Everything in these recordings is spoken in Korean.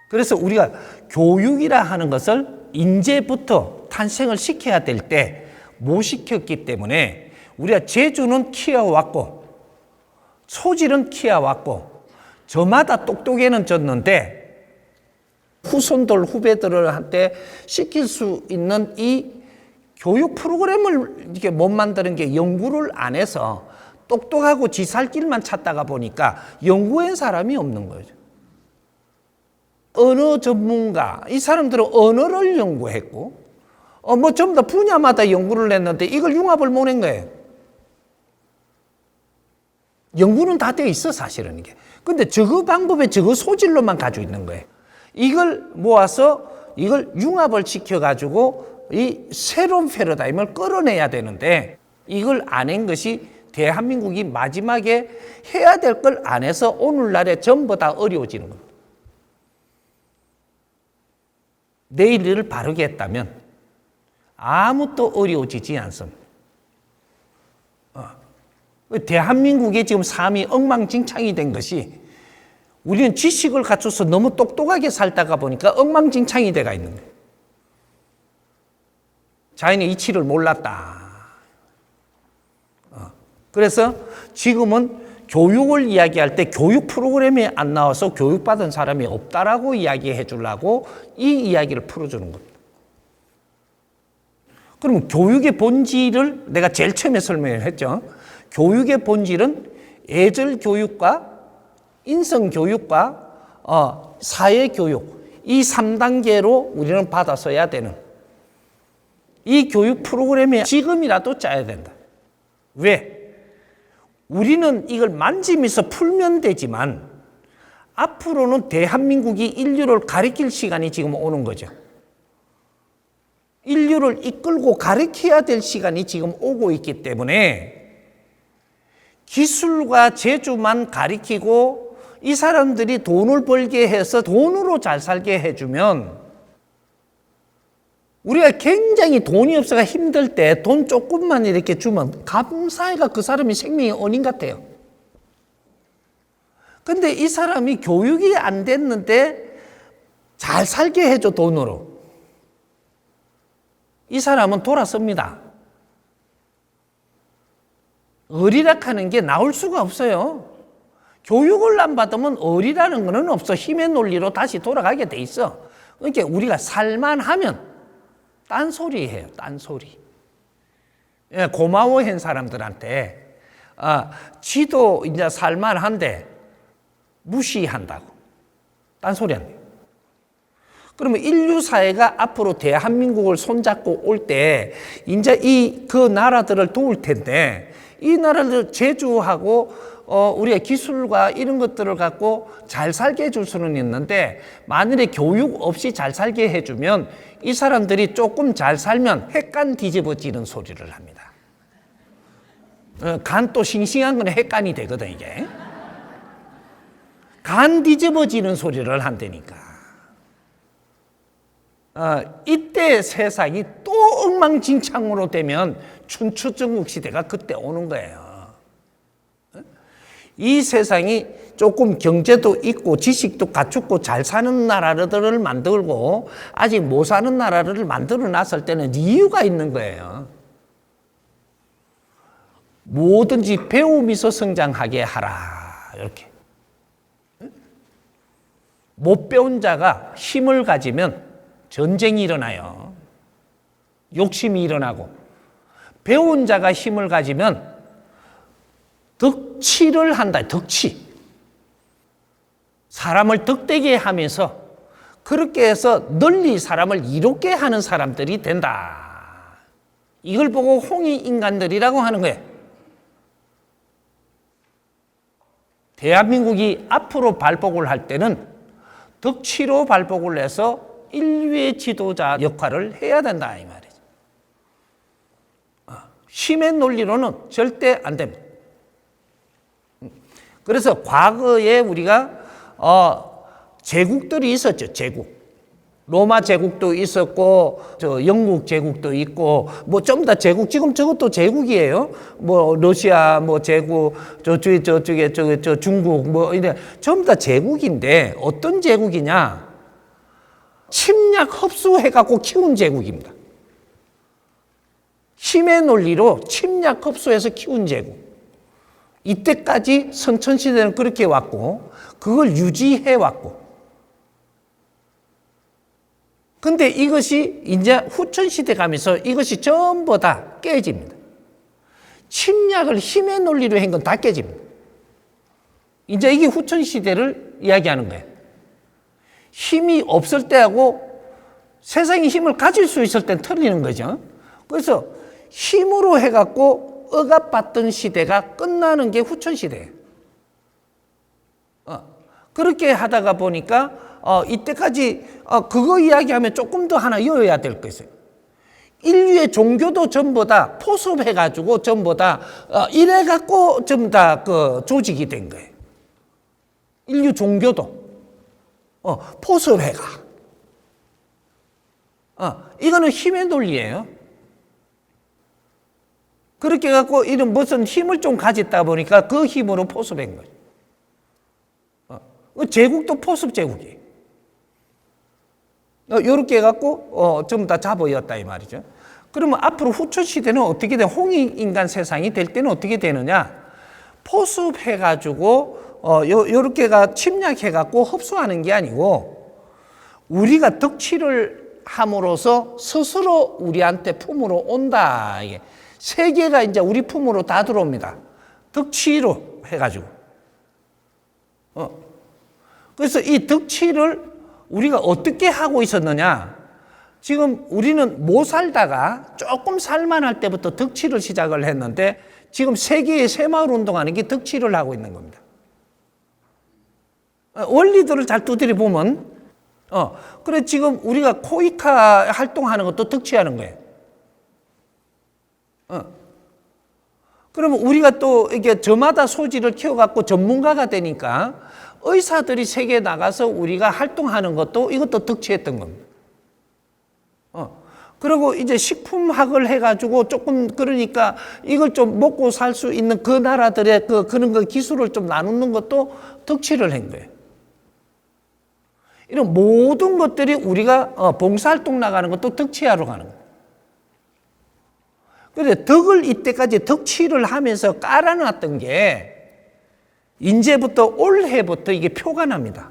그래서 우리가 교육이라 하는 것을 인제부터 탄생을 시켜야 될 때 못 시켰기 때문에 우리가 재주는 키워왔고 소질은 키워왔고 저마다 똑똑해는 졌는데 후손들 후배들한테 시킬 수 있는 이 교육 프로그램을 이렇게 못 만드는 게 연구를 안 해서 똑똑하고 지 살 길만 찾다가 보니까 연구한 사람이 없는 거죠. 언어 전문가, 이 사람들은 언어를 연구했고 뭐 전부 다 분야마다 연구를 했는데 이걸 융합을 못 한 거예요. 연구는 다 되어 있어 사실은 이게. 근데 저거 방법에 저거 소질로만 가지고 있는 거예요. 이걸 모아서 이걸 융합을 시켜가지고 이 새로운 패러다임을 끌어내야 되는데 이걸 안 한 것이 대한민국이 마지막에 해야 될 걸 안 해서 오늘날에 전부 다 어려워지는 겁니다. 내일 일을 바르게 했다면 아무것도 어려워지지 않습니다. 대한민국의 지금 삶이 엉망진창이 된 것이 우리는 지식을 갖춰서 너무 똑똑하게 살다가 보니까 엉망진창이 돼가 있는 거예요. 자연의 이치를 몰랐다. 그래서 지금은 교육을 이야기할 때 교육 프로그램이 안 나와서 교육받은 사람이 없다라고 이야기해 주려고 이 이야기를 풀어주는 겁니다. 그러면 교육의 본질을 내가 제일 처음에 설명을 했죠. 교육의 본질은 예절 교육과 인성 교육과 사회 교육 이 3단계로 우리는 받아서야 되는 이 교육 프로그램에 지금이라도 짜야 된다. 왜? 우리는 이걸 만지면서 풀면 되지만 앞으로는 대한민국이 인류를 가리킬 시간이 지금 오는 거죠. 인류를 이끌고 가르쳐야 될 시간이 지금 오고 있기 때문에 기술과 재주만 가르치고 이 사람들이 돈을 벌게 해서 돈으로 잘 살게 해주면 우리가 굉장히 돈이 없어가 힘들 때 돈 조금만 이렇게 주면 감사해가 그 사람이 생명의 은인 같아요. 근데 이 사람이 교육이 안 됐는데 잘 살게 해줘 돈으로. 이 사람은 돌아섭니다. 어리락하는 게 나올 수가 없어요. 교육을 안 받으면 어리라는 거는 없어. 힘의 논리로 다시 돌아가게 돼 있어. 그러니까 우리가 살만하면 딴소리 해요. 딴소리. 고마워한 사람들한테 지도 이제 살만한데 무시한다고. 딴소리 한대요. 그러면 인류 사회가 앞으로 대한민국을 손잡고 올 때 이제 그 나라들을 도울 텐데 이 나라들 제주하고 우리가 기술과 이런 것들을 갖고 잘 살게 해줄 수는 있는데 만일에 교육 없이 잘 살게 해주면 이 사람들이 조금 잘 살면 핵간 뒤집어지는 소리를 합니다. 간 또 싱싱한 건 핵간이 되거든 이게. 간 뒤집어지는 소리를 한다니까. 이때 세상이 또 엉망진창으로 되면 춘추전국 시대가 그때 오는 거예요. 이 세상이 조금 경제도 있고 지식도 갖추고 잘 사는 나라들을 만들고 아직 못 사는 나라를 만들어 놨을 때는 이유가 있는 거예요. 뭐든지 배우면서 성장하게 하라. 이렇게. 못 배운 자가 힘을 가지면 전쟁이 일어나요. 욕심이 일어나고 배운 자가 힘을 가지면 덕치를 한다. 덕치. 사람을 덕되게 하면서 그렇게 해서 널리 사람을 이롭게 하는 사람들이 된다. 이걸 보고 홍익인간들이라고 하는 거예요. 대한민국이 앞으로 발복을 할 때는 덕치로 발복을 해서 인류의 지도자 역할을 해야 된다 이 말이죠. 힘의 논리로는 절대 안 됩니다. 그래서 과거에 우리가 제국들이 있었죠. 제국. 로마 제국도 있었고 영국 제국도 있고 뭐 좀 다 제국 지금 저것도 제국이에요. 뭐 러시아 뭐 제국 저쪽에 중국 뭐 이래 전부 다 제국인데 어떤 제국이냐? 침략 흡수해갖고 키운 제국입니다. 힘의 논리로 침략 흡수해서 키운 제국. 이때까지 선천시대는 그렇게 왔고 그걸 유지해왔고, 근데 이것이 이제 후천시대 가면서 이것이 전부 다 깨집니다. 침략을 힘의 논리로 한 건 다 깨집니다. 이제 이게 후천시대를 이야기하는 거예요. 힘이 없을 때하고 세상에 힘을 가질 수 있을 땐 틀리는 거죠. 그래서 힘으로 해갖고 억압받던 시대가 끝나는 게 후천시대예요. 그렇게 하다가 보니까 이때까지 그거 이야기하면 조금 더 하나 이어야 될 거 있어요. 인류의 종교도 전부 다 포섭해가지고 전부 다 이래갖고 전부 다 그 조직이 된 거예요. 인류 종교도 포섭해가. 이거는 힘의 논리예요. 그렇게 해갖고 이런 무슨 힘을 좀 가졌다 보니까 그 힘으로 포섭한 거예요. 제국도 포섭 제국이에요. 이렇게 해갖고 전부 다 잡아였다 이 말이죠. 그러면 앞으로 후천 시대는 어떻게 돼? 홍익인간 세상이 될 때는 어떻게 되느냐? 포섭해가지고 요렇게가 침략해갖고 흡수하는 게 아니고 우리가 덕치를 함으로써 스스로 우리한테 품으로 온다. 이게 세계가 이제 우리 품으로 다 들어옵니다. 덕치로 해가지고. 그래서 이 덕치를 우리가 어떻게 하고 있었느냐? 지금 우리는 못 살다가 조금 살만할 때부터 덕치를 시작을 했는데 지금 세계의 새마을 운동하는 게 덕치를 하고 있는 겁니다. 원리들을 잘 두드려 보면, 그래 지금 우리가 코이카 활동하는 것도 덕치하는 거예요. 그러면 우리가 또 이게 저마다 소질을 키워갖고 전문가가 되니까 의사들이 세계에 나가서 우리가 활동하는 것도 이것도 덕치했던 겁니다. 그리고 이제 식품학을 해가지고 조금 그러니까 이걸 좀 먹고 살 수 있는 그 나라들의 그런 거 기술을 좀 나누는 것도 덕치를 한 거예요. 이런 모든 것들이 우리가 봉사활동 나가는 것도 덕치하러 가는 거예요. 그런데 덕을 이때까지 덕치를 하면서 깔아놨던 게 이제부터 올해부터 이게 표가 납니다.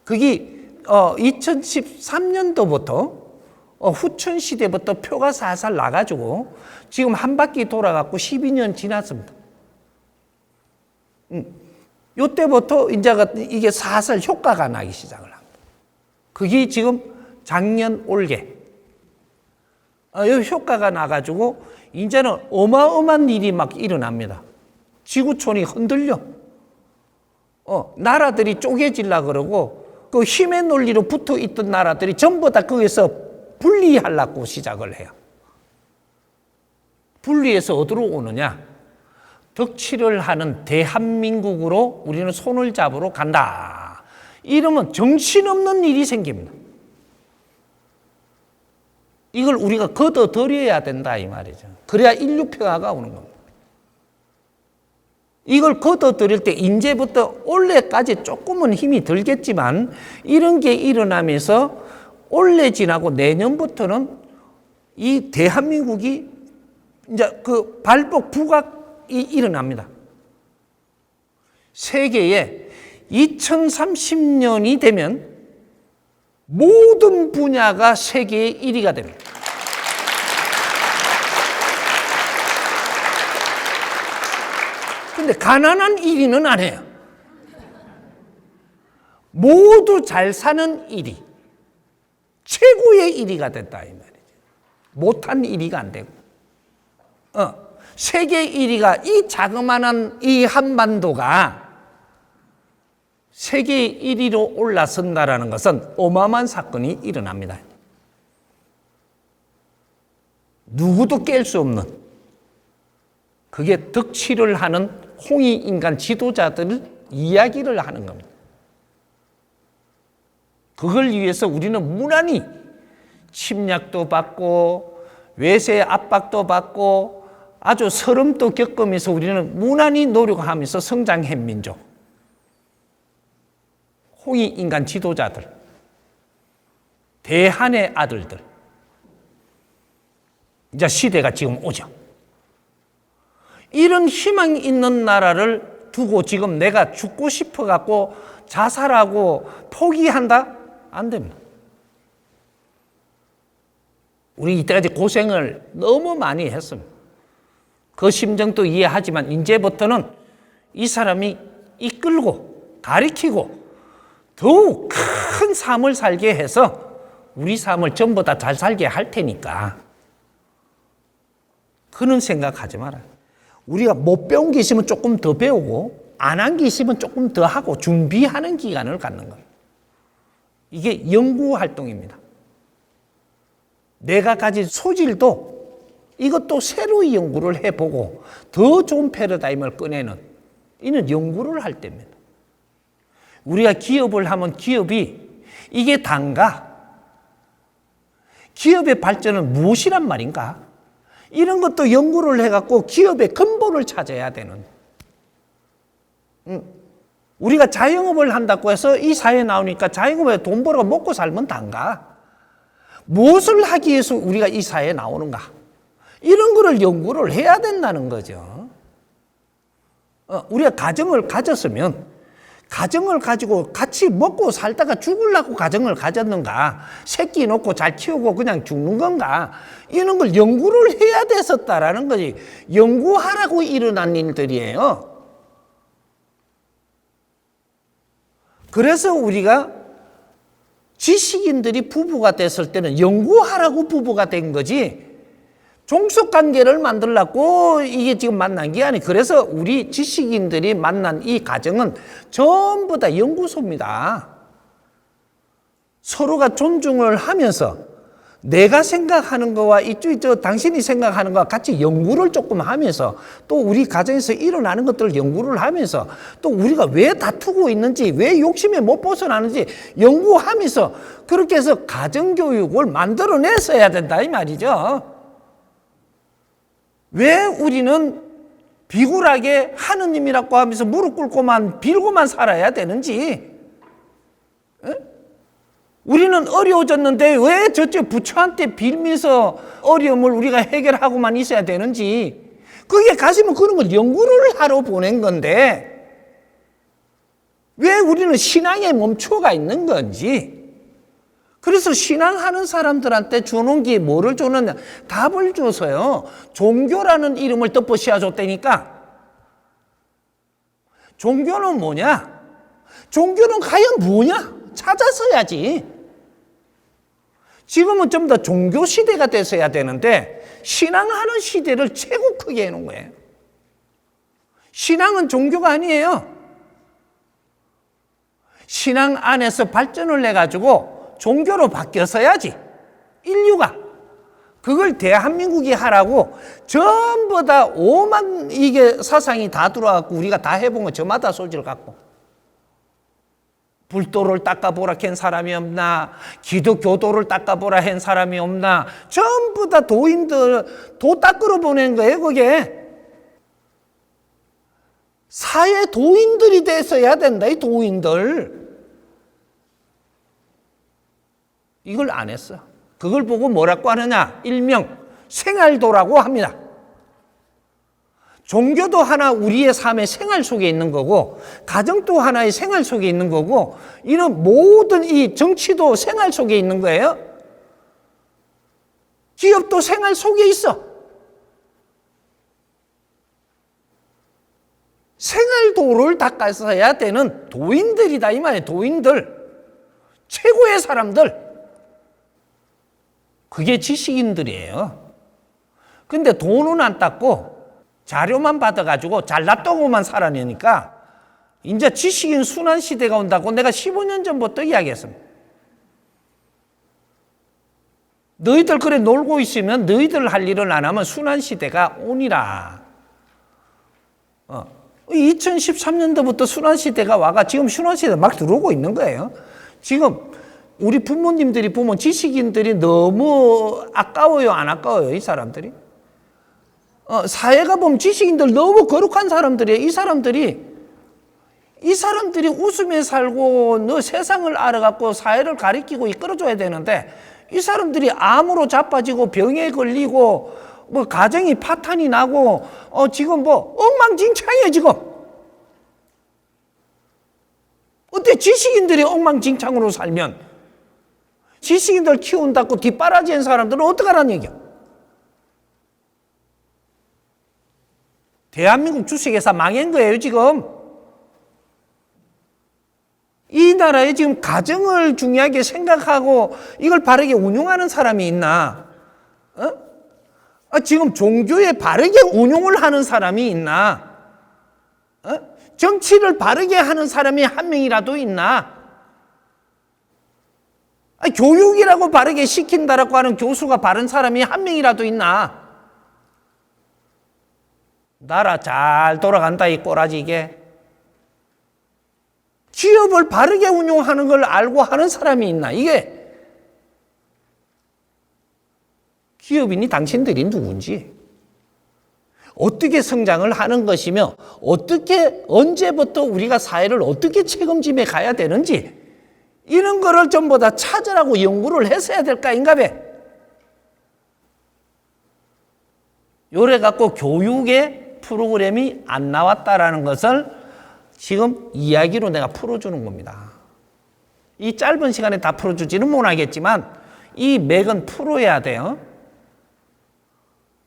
그게 2013년도부터 후천 시대부터 표가 살살 나가지고 지금 한 바퀴 돌아갖고 12년 지났습니다. 요때부터 이제 이게 살살 효과가 나기 시작을 합니다. 그게 지금 작년 올해 요 효과가 나가지고 이제는 어마어마한 일이 막 일어납니다. 지구촌이 흔들려. 나라들이 쪼개질라 그러고 그 힘의 논리로 붙어 있던 나라들이 전부 다 거기서 분리하려고 시작을 해요. 분리해서 어디로 오느냐? 덕치를 하는 대한민국으로 우리는 손을 잡으러 간다. 이러면 정신없는 일이 생깁니다. 이걸 우리가 걷어들여야 된다 이 말이죠. 그래야 인류 평화가 오는 겁니다. 이걸 걷어들일 때 이제부터 올해까지 조금은 힘이 들겠지만 이런 게 일어나면서 올해 지나고 내년부터는 이 대한민국이 이제 그 발복 부각이 일어납니다. 세계에 2030년이 되면 모든 분야가 세계의 1위가 됩니다. 근데 가난한 1위는 안 해요. 모두 잘 사는 1위. 최고의 1위가 됐다 이 말이죠. 못한 1위가 안 되고. 세계 1위가 이 자그마한 이 한반도가 세계 1위로 올라선다라는 것은 어마어마한 사건이 일어납니다. 누구도 깰 수 없는 그게 덕치를 하는 홍익인간 지도자들 이야기를 하는 겁니다. 그걸 위해서 우리는 무난히 침략도 받고 외세의 압박도 받고 아주 서름도 겪으면서 우리는 무난히 노력하면서 성장한 민족. 홍익인간 지도자들. 대한의 아들들. 이제 시대가 지금 오죠. 이런 희망 있는 나라를 두고 지금 내가 죽고 싶어 갖고 자살하고 포기한다? 안 됩니다. 우리 이때까지 고생을 너무 많이 했습니다. 그 심정도 이해하지만 이제부터는 이 사람이 이끌고 가리키고 더욱 큰 삶을 살게 해서 우리 삶을 전부 다 잘 살게 할 테니까 그런 생각하지 말아요. 우리가 못 배운 게 있으면 조금 더 배우고 안 한 게 있으면 조금 더 하고 준비하는 기간을 갖는 거예요. 이게 연구 활동입니다. 내가 가진 소질도 이것도 새로이 연구를 해보고 더 좋은 패러다임을 꺼내는 이는 연구를 할 때입니다. 우리가 기업을 하면 기업이 이게 단가? 기업의 발전은 무엇이란 말인가? 이런 것도 연구를 해갖고 기업의 근본을 찾아야 되는. 우리가 자영업을 한다고 해서 이 사회에 나오니까 자영업에 돈 벌어 먹고 살면 단가? 무엇을 하기 위해서 우리가 이 사회에 나오는가? 이런 거를 연구를 해야 된다는 거죠. 우리가 가정을 가졌으면 가정을 가지고 같이 먹고 살다가 죽으려고 가정을 가졌는가? 새끼 놓고 잘 키우고 그냥 죽는 건가? 이런 걸 연구를 해야 됐었다라는 거지. 연구하라고 일어난 일들이에요. 그래서 우리가 지식인들이 부부가 됐을 때는 연구하라고 부부가 된 거지 종속관계를 만들려고 이게 지금 만난 게 아니에요. 그래서 우리 지식인들이 만난 이 가정은 전부 다 연구소입니다. 서로가 존중을 하면서 내가 생각하는 거와 이쪽 당신이 생각하는 거와 같이 연구를 조금 하면서 또 우리 가정에서 일어나는 것들을 연구를 하면서 또 우리가 왜 다투고 있는지 왜 욕심에 못 벗어나는지 연구하면서 그렇게 해서 가정교육을 만들어냈어야 된다 이 말이죠. 왜 우리는 비굴하게 하느님이라고 하면서 무릎 꿇고만 빌고만 살아야 되는지. 우리는 어려워졌는데 왜 저쪽 부처한테 빌면서 어려움을 우리가 해결하고만 있어야 되는지. 거기에 가시면 그런 걸 연구를 하러 보낸 건데 왜 우리는 신앙에 멈춰가 있는 건지. 그래서 신앙하는 사람들한테 주는 게 뭐를 주느냐? 답을 줘서요. 종교라는 이름을 덮어 씌워줬다니까. 종교는 뭐냐? 종교는 과연 뭐냐? 찾아서야지. 지금은 좀 더 종교 시대가 됐어야 되는데 신앙하는 시대를 최고 크게 해놓은 거예요. 신앙은 종교가 아니에요. 신앙 안에서 발전을 해가지고 종교로 바뀌어서야지. 인류가 그걸 대한민국이 하라고 전부 다 오만 이게 사상이 다 들어와갖고 우리가 다 해본 거 저마다 소지를 갖고 불도를 닦아보라 한 사람이 없나? 기독교도를 닦아보라 한 사람이 없나? 전부 다 도인들 도 닦으러 보낸 거예요. 그게 사회 도인들이 됐어야 된다. 이 도인들 이걸 안 했어. 그걸 보고 뭐라고 하느냐? 일명 생활도라고 합니다. 종교도 하나 우리의 삶의 생활 속에 있는 거고 가정도 하나의 생활 속에 있는 거고 이런 모든 이 정치도 생활 속에 있는 거예요. 기업도 생활 속에 있어. 생활도를 닦아서야 되는 도인들이다 이 말이에요. 도인들. 최고의 사람들. 그게 지식인들이에요. 근데 돈은 안 닦고 자료만 받아가지고 잘났다고만 살아내니까 이제 지식인 순환 시대가 온다고 내가 15년 전부터 이야기했습니다. 너희들 그래 놀고 있으면 너희들 할 일을 안 하면 순환 시대가 오니라. 2013년도부터 순환 시대가 와가 지금 순환 시대 막 들어오고 있는 거예요. 지금 우리 부모님들이 보면 지식인들이 너무 아까워요, 안 아까워요, 이 사람들이? 사회가 보면 지식인들 너무 거룩한 사람들이에요. 이 사람들이 이 사람들이 웃으며 살고 너 세상을 알아갖고 사회를 가리키고 이끌어줘야 되는데 이 사람들이 암으로 자빠지고 병에 걸리고 뭐 가정이 파탄이 나고 지금 뭐 엉망진창이에요 지금. 어때 지식인들이 엉망진창으로 살면 지식인들 키운다고 뒷바라지한 사람들은 어떡하라는 얘기야. 대한민국 주식회사 망한 거예요 지금. 이 나라에 지금 가정을 중요하게 생각하고 이걸 바르게 운용하는 사람이 있나? 지금 종교에 바르게 운용을 하는 사람이 있나? 정치를 바르게 하는 사람이 한 명이라도 있나? 교육이라고 바르게 시킨다라고 하는 교수가 바른 사람이 한 명이라도 있나? 나라 잘 돌아간다 이 꼬라지 이게. 기업을 바르게 운용하는 걸 알고 하는 사람이 있나? 이게 기업인이 당신들이 누군지, 어떻게 성장을 하는 것이며 어떻게 언제부터 우리가 사회를 어떻게 책임지며 가야 되는지 이런 거를 전부 다 찾으라고 연구를 했어야 될까 인가봐. 요래 갖고 교육의 프로그램이 안 나왔다라는 것을 지금 이야기로 내가 풀어주는 겁니다. 이 짧은 시간에 다 풀어주지는 못하겠지만 이 맥은 풀어야 돼요.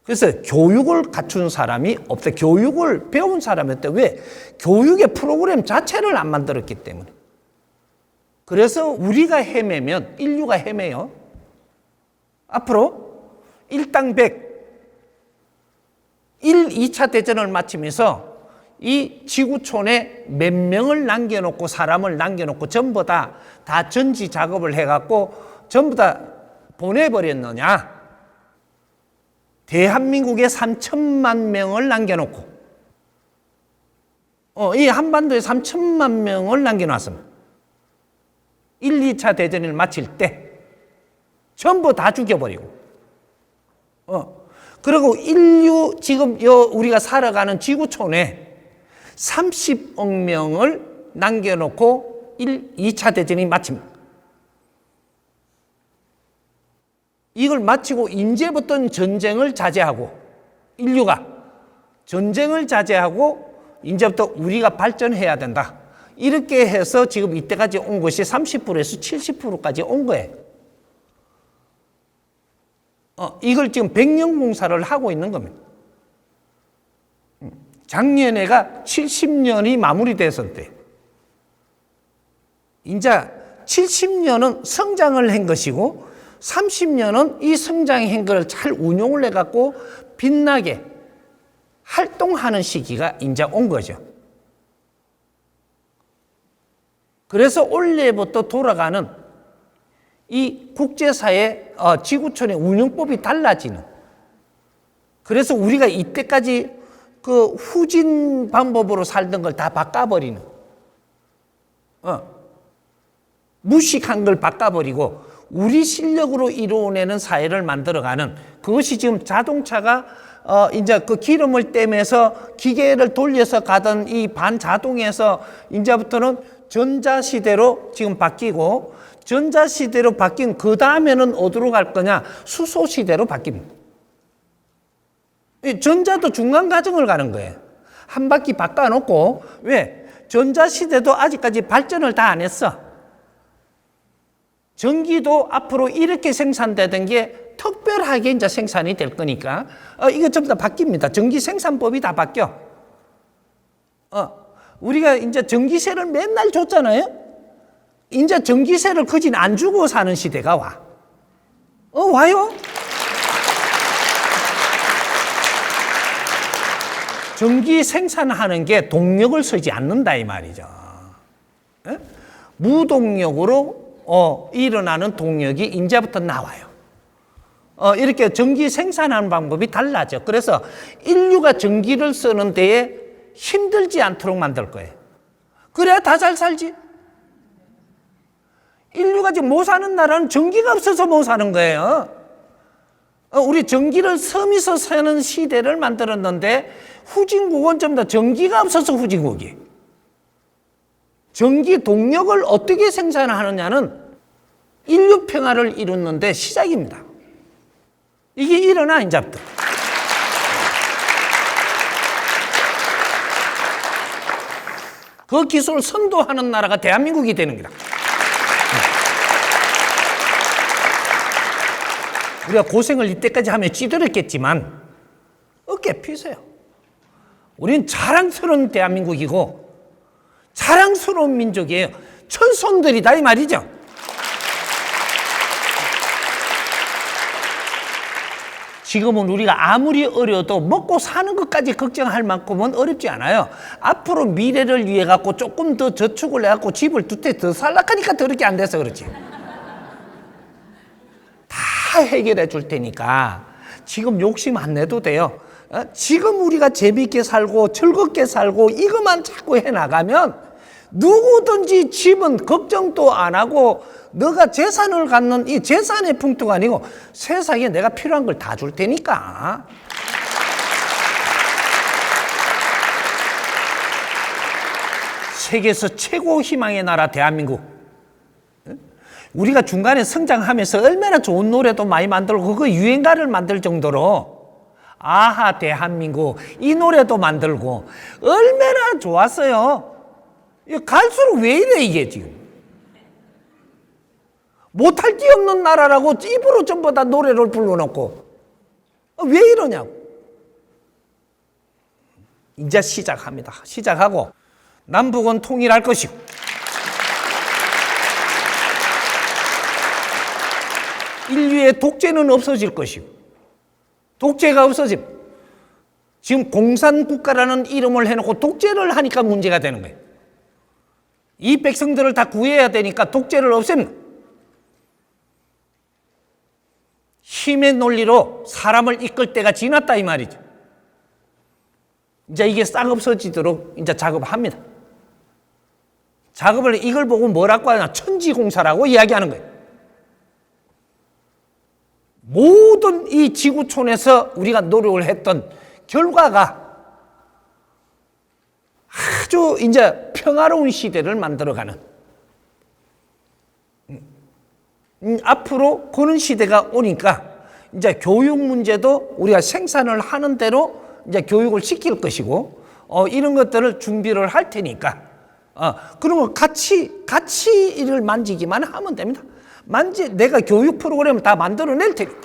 그래서 교육을 갖춘 사람이 없대. 교육을 배운 사람이 없대. 왜? 교육의 프로그램 자체를 안 만들었기 때문에. 그래서 우리가 헤매면 인류가 헤매요. 앞으로 일당백 1, 2차 대전을 마치면서 이 지구촌에 몇 명을 남겨놓고 사람을 남겨놓고 전부 다 전지 작업을 해갖고 전부 다 보내버렸느냐? 대한민국에 3천만 명을 남겨놓고 이 한반도에 3천만 명을 남겨놨습니다. 1, 2차 대전을 마칠 때 전부 다 죽여버리고 그리고 인류 지금 우리가 살아가는 지구촌에 30억 명을 남겨놓고 1, 2차 대전이 마칩니다. 이걸 마치고 이제부터는 전쟁을 자제하고 인류가 전쟁을 자제하고 이제부터 우리가 발전해야 된다. 이렇게 해서 지금 이때까지 온 것이 30%에서 70%까지 온 거예요. 이걸 지금 100년 공사를 하고 있는 겁니다. 작년에가 70년이 마무리됐었대요. 이제 70년은 성장을 한 것이고 30년은 이 성장한 것을 잘 운용을 해갖고 빛나게 활동하는 시기가 이제 온 거죠. 그래서 올해부터 돌아가는 이 국제사회 지구촌의 운영법이 달라지는, 그래서 우리가 이때까지 그 후진 방법으로 살던 걸 다 바꿔버리는, 무식한 걸 바꿔버리고 우리 실력으로 이루어내는 사회를 만들어가는, 그것이 지금 자동차가 이제 그 기름을 떼면서 기계를 돌려서 가던 이 반자동에서 이제부터는 전자시대로 지금 바뀌고, 전자시대로 바뀐 그 다음에는 어디로 갈 거냐? 수소시대로 바뀝니다. 전자도 중간 과정을 가는 거예요. 한 바퀴 바꿔놓고, 왜? 전자시대도 아직까지 발전을 다 안 했어. 전기도 앞으로 이렇게 생산되던 게 특별하게 이제 생산이 될 거니까, 이거 전부 다 바뀝니다. 전기 생산법이 다 바뀌어. 우리가 이제 전기세를 맨날 줬잖아요? 이제 전기세를 거진 안 주고 사는 시대가 와. 와요? 전기 생산하는 게 동력을 쓰지 않는다 이 말이죠. 무동력으로 일어나는 동력이 이제부터 나와요. 이렇게 전기 생산하는 방법이 달라져. 그래서 인류가 전기를 쓰는 데에 힘들지 않도록 만들 거예요. 그래야 다 잘 살지. 인류가 지금 못 사는 나라는 전기가 없어서 못 사는 거예요. 우리 전기를 섬에서 사는 시대를 만들었는데 후진국은 전부 다 전기가 없어서 후진국이. 전기 동력을 어떻게 생산하느냐는 인류 평화를 이루는데 시작입니다. 이게 일어나 이제부터. 그 기술을 선도하는 나라가 대한민국이 되는 거다. 우리가 고생을 이때까지 하며 찌들었겠지만 어깨 피세요. 우리는 자랑스러운 대한민국이고 자랑스러운 민족이에요. 천손들이다 이 말이죠. 지금은 우리가 아무리 어려도 먹고 사는 것까지 걱정할 만큼은 어렵지 않아요. 앞으로 미래를 위해 갖고 조금 더 저축을 해갖고 집을 두 채 더 살락하니까 더럽게 안 돼서 그렇지. 다 해결해 줄 테니까 지금 욕심 안 내도 돼요. 지금 우리가 재밌게 살고 즐겁게 살고 이것만 자꾸 해나가면 누구든지 집은 걱정도 안 하고 너가 재산을 갖는 이 재산의 풍토가 아니고 세상에 내가 필요한 걸 다 줄 테니까. 세계에서 최고 희망의 나라 대한민국. 우리가 중간에 성장하면서 얼마나 좋은 노래도 많이 만들고 그거 유행가를 만들 정도로 아하 대한민국 이 노래도 만들고 얼마나 좋았어요. 갈수록 왜 이래 이게 지금. 못할 게 없는 나라라고 입으로 전부 다 노래를 불러놓고 왜 이러냐고. 이제 시작합니다. 시작하고 남북은 통일할 것이고 인류의 독재는 없어질 것이고 독재가 없어지면 지금 공산국가라는 이름을 해놓고 독재를 하니까 문제가 되는 거예요. 이 백성들을 다 구해야 되니까 독재를 없애면 힘의 논리로 사람을 이끌 때가 지났다 이 말이죠. 이제 이게 싹 없어지도록 이제 작업합니다. 작업을 이걸 보고 뭐라고 하냐 천지공사라고 이야기하는 거예요. 모든 이 지구촌에서 우리가 노력을 했던 결과가 아주 이제 평화로운 시대를 만들어가는 앞으로 그런 시대가 오니까 이제 교육 문제도 우리가 생산을 하는 대로 이제 교육을 시킬 것이고 이런 것들을 준비를 할 테니까 그런 거 같이 이를 만지기만 하면 됩니다. 내가 교육 프로그램을 다 만들어낼 테니까.